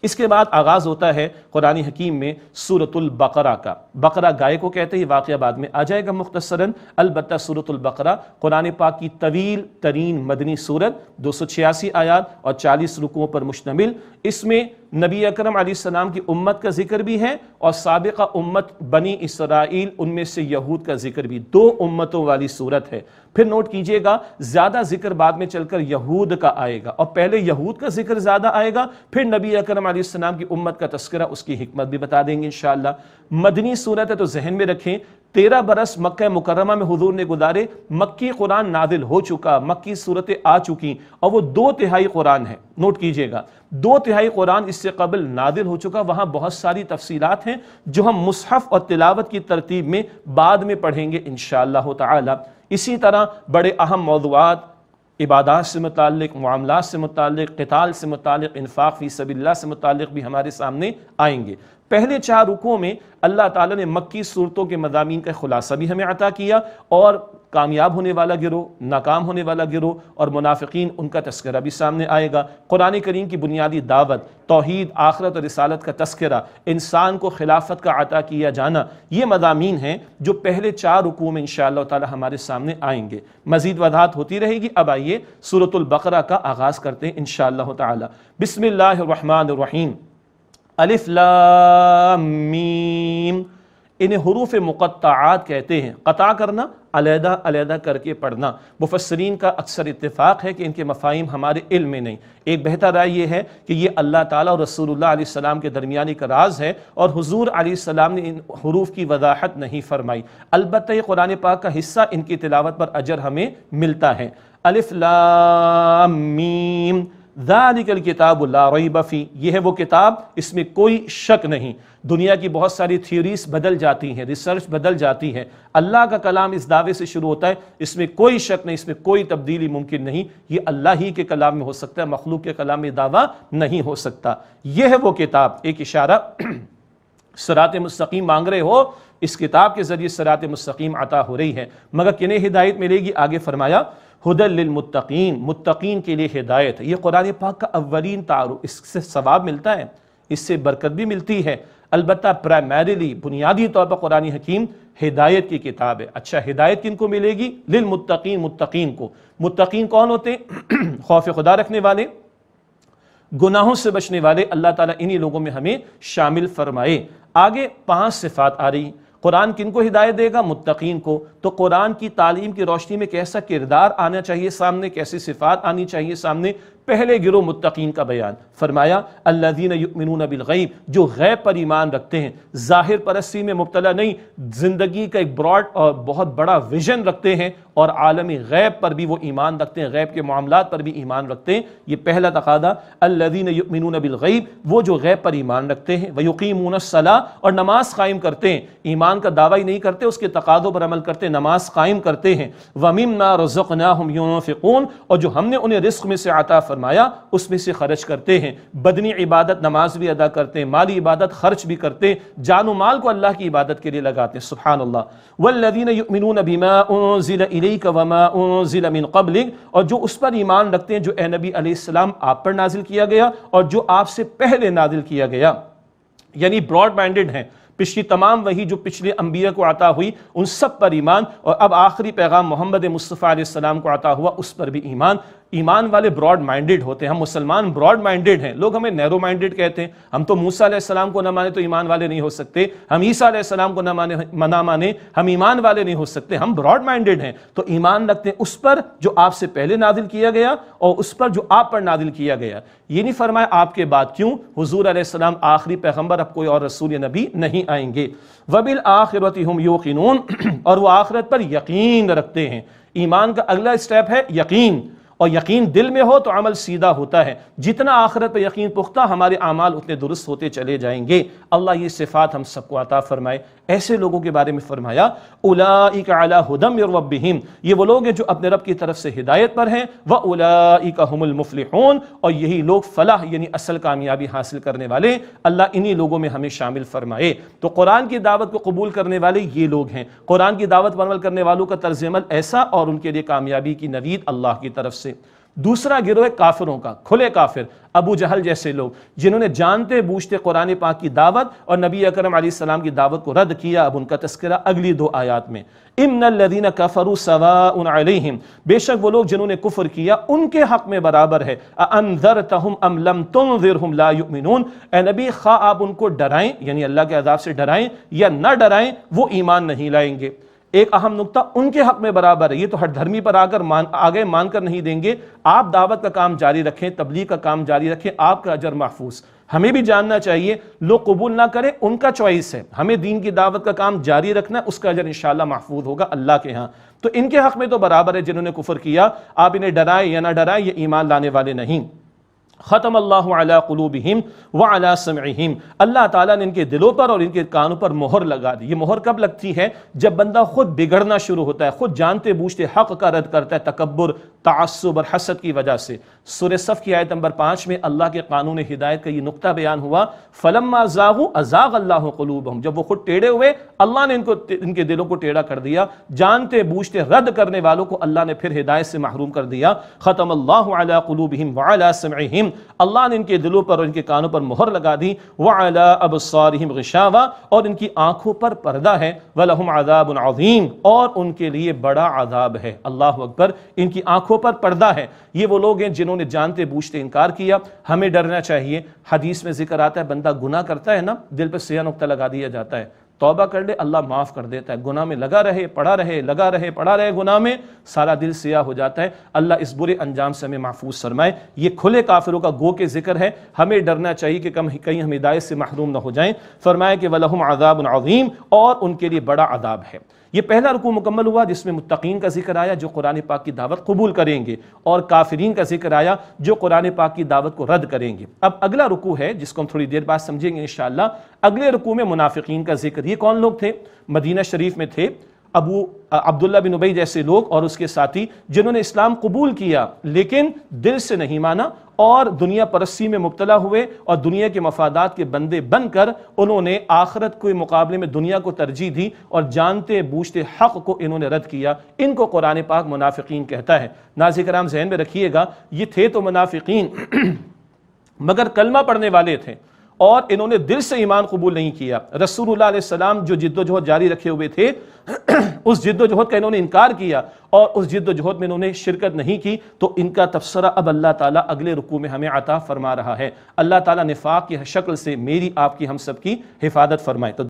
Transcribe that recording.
اس کے بعد آغاز ہوتا ہے قرآن حکیم میں سورۃ البقرہ کا. بقرہ گائے کو کہتے ہیں، واقعہ بعد میں آ جائے گا مختصراً. البتہ سورۃ البقرہ قرآن پاک کی طویل ترین مدنی سورت، 286 آیات اور 40 رکوعوں پر مشتمل. اس میں نبی اکرم علیہ السلام کی امت کا ذکر بھی ہے اور سابقہ امت بنی اسرائیل، ان میں سے یہود کا ذکر بھی. 2 امتوں والی صورت ہے. پھر نوٹ کیجئے گا زیادہ ذکر بعد میں چل کر یہود کا آئے گا، اور پہلے یہود کا ذکر زیادہ آئے گا، پھر نبی اکرم علیہ السلام کی امت کا تذکرہ، اس کی حکمت بھی بتا دیں گے انشاءاللہ. مدنی صورت ہے تو ذہن میں رکھیں 13 برس مکہ مکرمہ میں حضور نے گزارے. مکی قرآن نازل ہو چکا، مکی صورتیں آ چکی، اور وہ 2/3 قرآن ہے. نوٹ کیجئے گا 2/3 قرآن اس سے قبل نازل ہو چکا. وہاں بہت ساری تفصیلات ہیں جو ہم مصحف اور تلاوت کی ترتیب میں بعد میں پڑھیں گے انشاءاللہ تعالی. اسی طرح بڑے اہم موضوعات عبادات سے متعلق، معاملات سے متعلق، قتال سے متعلق، انفاق فی سبیل اللہ سے متعلق بھی ہمارے سامنے آئیں گے. پہلے 4 رکوعوں میں اللہ تعالیٰ نے مکی صورتوں کے مضامین کا خلاصہ بھی ہمیں عطا کیا، اور کامیاب ہونے والا گروہ، ناکام ہونے والا گروہ اور منافقین، ان کا تذکرہ بھی سامنے آئے گا. قرآن کریم کی بنیادی دعوت، توحید، آخرت اور رسالت کا تذکرہ، انسان کو خلافت کا عطا کیا جانا، یہ مضامین ہیں جو پہلے 4 رکوعوں میں انشاءاللہ تعالی ہمارے سامنے آئیں گے. مزید وضاحت ہوتی رہے گی. اب آئیے سورۃ البقرہ کا آغاز کرتے ہیں انشاءاللہ تعالی. بسم اللہ الرحمن الرحیم. الف لام میم. انہیں حروف مقطعات کہتے ہیں. قطع کرنا، علیحدہ علیحدہ کر کے پڑھنا. مفسرین کا اکثر اتفاق ہے کہ ان کے مفاہیم ہمارے علم میں نہیں. ایک بہتر رائے یہ ہے کہ یہ اللہ تعالیٰ اور رسول اللہ علیہ السلام کے درمیانی کا راز ہے، اور حضور علیہ السلام نے ان حروف کی وضاحت نہیں فرمائی. البتہ یہ قرآن پاک کا حصہ، ان کی تلاوت پر اجر ہمیں ملتا ہے. الف لام میم ذالک الکتاب لا ریب فیہ. یہ ہے وہ کتاب، اس میں کوئی شک نہیں. دنیا کی بہت ساری تھیوریز بدل جاتی ہیں، ریسرچ بدل جاتی ہے. اللہ کا کلام اس دعوے سے شروع ہوتا ہے اس میں کوئی شک نہیں، اس میں کوئی تبدیلی ممکن نہیں. یہ اللہ ہی کے کلام میں ہو سکتا ہے، مخلوق کے کلام میں دعویٰ نہیں ہو سکتا. یہ ہے وہ کتاب. ایک اشارہ، صراط مستقیم مانگ رہے ہو، اس کتاب کے ذریعے صراط مستقیم عطا ہو رہی ہے. مگر کنہیں ہدایت ملے گی؟ آگے فرمایا ہدی للمتقین، متقین کے لیے ہدایت. یہ قرآن پاک کا اولین تعارف. اس سے ثواب ملتا ہے، اس سے برکت بھی ملتی ہے. البتہ پرائمریلی، بنیادی طور پر قرآن حکیم ہدایت کی کتاب ہے. اچھا، ہدایت کن کو ملے گی؟ للمتقین، متقین کو. متقین کون ہوتے ہیں؟ خوف خدا رکھنے والے، گناہوں سے بچنے والے. اللہ تعالیٰ انہی لوگوں میں ہمیں شامل فرمائے. آگے 5 صفات آ رہی. قرآن کن کو ہدایت دے گا؟ متقین کو. تو قرآن کی تعلیم کی روشنی میں کیسا کردار آنا چاہیے سامنے، کیسی صفات آنی چاہیے سامنے؟ پہلے گروہ متقین کا بیان فرمایا الذین یؤمنون بالغیب، جو غیب پر ایمان رکھتے ہیں، ظاہر پرستی میں مبتلا نہیں، زندگی کا ایک براڈ اور بہت بڑا ویژن رکھتے ہیں، اور عالم غیب پر بھی وہ ایمان رکھتے ہیں، غیب کے معاملات پر بھی ایمان رکھتے ہیں. یہ پہلا تقاضا. الذین یؤمنون بالغیب، وہ جو غیب پر ایمان رکھتے ہیں، ویقیمون الصلاۃ، اور نماز قائم کرتے ہیں. ایمان کا دعویٰ ہی نہیں کرتے، اس کے تقاضوں پر عمل کرتے ہیں، نماز قائم کرتے ہیں. ومما رزقناہم ينفقون، اور جو ہم نے انہیں رزق میں سے عطا فرمایا اس میں سے خرچ کرتے ہیں. بدنی عبادت نماز بھی ادا کرتے ہیں، مالی عبادت خرچ بھی کرتے ہیں، جان و مال کو اللہ کی عبادت کے لیے لگاتے ہیں. سبحان اللہ. والذین یؤمنون بما انزل الیک وما انزل من قبلک، اور جو اس پر ایمان رکھتے ہیں جو اے نبی علیہ السلام آپ پر نازل کیا گیا اور جو آپ سے پہلے نازل کیا گیا. یعنی براڈ مائنڈڈ ہیں. پچھلی تمام وحی جو پچھلے انبیاء کو عطا ہوئی ان سب پر ایمان، اور اب آخری پیغام محمد مصطفیٰ علیہ السلام کو عطا ہوا اس پر بھی ایمان. ایمان والے براڈ مائنڈڈ ہوتے ہیں. ہم مسلمان براڈ مائنڈڈ ہیں. لوگ ہمیں نیرو مائنڈڈ کہتے ہیں. ہم تو موسیٰ علیہ السلام کو نہ مانے تو ایمان والے نہیں ہو سکتے، ہم عیسیٰ علیہ السلام کو نہ مانے ہم ایمان والے نہیں ہو سکتے. ہم براڈ مائنڈڈ ہیں. تو ایمان رکھتے ہیں اس پر جو آپ سے پہلے نازل کیا گیا اور اس پر جو آپ پر نازل کیا گیا. یہ نہیں فرمایا آپ کے بعد کیوں، حضور علیہ السلام آخری پیغمبر، اب کوئی اور رسول یا نبی نہیں آئیں گے. وبالآخرۃ ہم یوقنون، اور وہ آخرت پر یقین رکھتے ہیں. ایمان کا اگلا سٹیپ ہے یقین، اور یقین دل میں ہو تو عمل سیدھا ہوتا ہے. جتنا آخرت پہ یقین پختہ، ہمارے اعمال اتنے درست ہوتے چلے جائیں گے. اللہ یہ صفات ہم سب کو عطا فرمائے. ایسے لوگوں کے بارے میں فرمایا اولئک علی ھدی من ربہم، یہ وہ لوگ ہیں جو اپنے رب کی طرف سے ہدایت پر ہیں. واولئک ھم المفلحون، اور یہی لوگ فلاح یعنی اصل کامیابی حاصل کرنے والے. اللہ انہی لوگوں میں ہمیں شامل فرمائے. تو قرآن کی دعوت کو قبول کرنے والے یہ لوگ ہیں. قرآن کی دعوت پر عمل کرنے والوں کا طرز عمل ایسا، اور ان کے لیے کامیابی کی نوید اللہ کی طرف سے. دوسرا گروہ ہے کافروں کا، کھلے کافر، ابو جہل جیسے لوگ جنہوں نے جانتے بوجھتے قرآن پاک کی دعوت اور نبی اکرم علیہ السلام کی دعوت کو رد کیا۔ اب ان کا تذکرہ اگلی 2 آیات میں، ان الذین کفروا سواء علیہم، بے شک وہ لوگ جنہوں نے کفر کیا ان کے حق میں برابر ہے، انذرتہم ام لم تنذرہم لا یؤمنون، اے نبی خواہ آپ ان کو ڈرائیں یعنی اللہ کے عذاب سے ڈرائیں یا نہ ڈرائیں وہ ایمان نہیں لائیں گے۔ ایک اہم نقطہ، ان کے حق میں برابر ہے، یہ تو ہر دھرمی پر آگے مان کر نہیں دیں گے، آپ دعوت کا کام جاری رکھیں، تبلیغ کا کام جاری رکھیں، آپ کا اجر محفوظ۔ ہمیں بھی جاننا چاہیے، لوگ قبول نہ کریں ان کا چوائس ہے، ہمیں دین کی دعوت کا کام جاری رکھنا ہے، اس کا اجر انشاءاللہ محفوظ ہوگا اللہ کے ہاں۔ تو ان کے حق میں تو برابر ہے جنہوں نے کفر کیا، آپ انہیں ڈرائیں یا نہ ڈرائیں، یہ ایمان لانے والے نہیں۔ ختم اللہ علی قلوبہم وعلی سمعہم، اللہ تعالیٰ نے ان کے دلوں پر اور ان کے کانوں پر مہر لگا دی۔ یہ مہر کب لگتی ہے؟ جب بندہ خود بگڑنا شروع ہوتا ہے، خود جانتے بوجھتے حق کا رد کرتا ہے، تکبر، تعصب اور حسد کی وجہ سے۔ سورہ صف کی آیت نمبر 5 میں اللہ کے قانون ہدایت کا یہ نقطہ بیان ہوا، فلما زاغوا ازاغ اللہ قلوبہم، جب وہ خود ٹیڑے ہوئے اللہ نے ان کے دلوں کو ٹیڑھا کر دیا، جانتے بوجھتے رد کرنے والوں کو اللہ نے پھر ہدایت سے محروم کر دیا۔ ختم اللہ علی قلوبہم وعلی سمعہم، اللہ نے ان کے دلوں پر اور ان کے کانوں پر مہر لگا دی، وعلی ابصارہم غشاوہ، اور ان کی آنکھوں پر پردہ ہے، ولہم عذاب عظیم، اور ان کے لیے بڑا عذاب ہے۔ اللہ اکبر، ان کی آنکھوں پر پردہ ہے۔ یہ وہ لوگ ہیں جنہوں نے جانتے بوجھتے انکار کیا۔ ہمیں ڈرنا چاہیے، حدیث میں ذکر آتا ہے بندہ گناہ کرتا ہے نا، دل پہ سیاہ نقطہ لگا دیا جاتا ہے، توبہ کر لے اللہ معاف کر دیتا ہے، گناہ میں لگا رہے پڑا رہے لگا رہے پڑا رہے گناہ میں، سارا دل سیاہ ہو جاتا ہے۔ اللہ اس برے انجام سے ہمیں محفوظ فرمائے۔ یہ کھلے کافروں کا گو کے ذکر ہے، ہمیں ڈرنا چاہیے کہ کہیں ہم ہدایت سے محروم نہ ہو جائیں۔ فرمایا کہ وَلَهُمْ عَذَابٌ عَظِيمٌ، اور ان کے لیے بڑا عذاب ہے۔ یہ پہلا رکوع مکمل ہوا جس میں متقین کا ذکر آیا جو قرآن پاک کی دعوت قبول کریں گے، اور کافرین کا ذکر آیا جو قرآن پاک کی دعوت کو رد کریں گے۔ اب اگلا رکوع ہے جس کو ہم تھوڑی دیر بعد سمجھیں گے انشاءاللہ۔ اگلے رکوع میں منافقین کا ذکر۔ یہ کون لوگ تھے؟ مدینہ شریف میں تھے عبداللہ بن ابی جیسے لوگ اور اس کے ساتھی جنہوں نے اسلام قبول کیا لیکن دل سے نہیں مانا، اور دنیا پرستی میں مبتلا ہوئے، اور دنیا کے مفادات کے بندے بن کر انہوں نے آخرت کے مقابلے میں دنیا کو ترجیح دی، اور جانتے بوجھتے حق کو انہوں نے رد کیا۔ ان کو قرآن پاک منافقین کہتا ہے۔ ناظرین کرام ذہن میں رکھیے گا، یہ تھے تو منافقین مگر کلمہ پڑھنے والے تھے، اور انہوں نے دل سے ایمان قبول نہیں کیا۔ رسول اللہ علیہ السلام جو جد و جہد جاری رکھے ہوئے تھے اس جد و جہد کا انہوں نے انکار کیا، اور اس جد و جہد میں انہوں نے شرکت نہیں کی۔ تو ان کا تبصرہ اب اللہ تعالیٰ اگلے رکوع میں ہمیں عطا فرما رہا ہے۔ اللہ تعالیٰ نفاق کی شکل سے میری آپ کی ہم سب کی حفاظت فرمائے۔ تو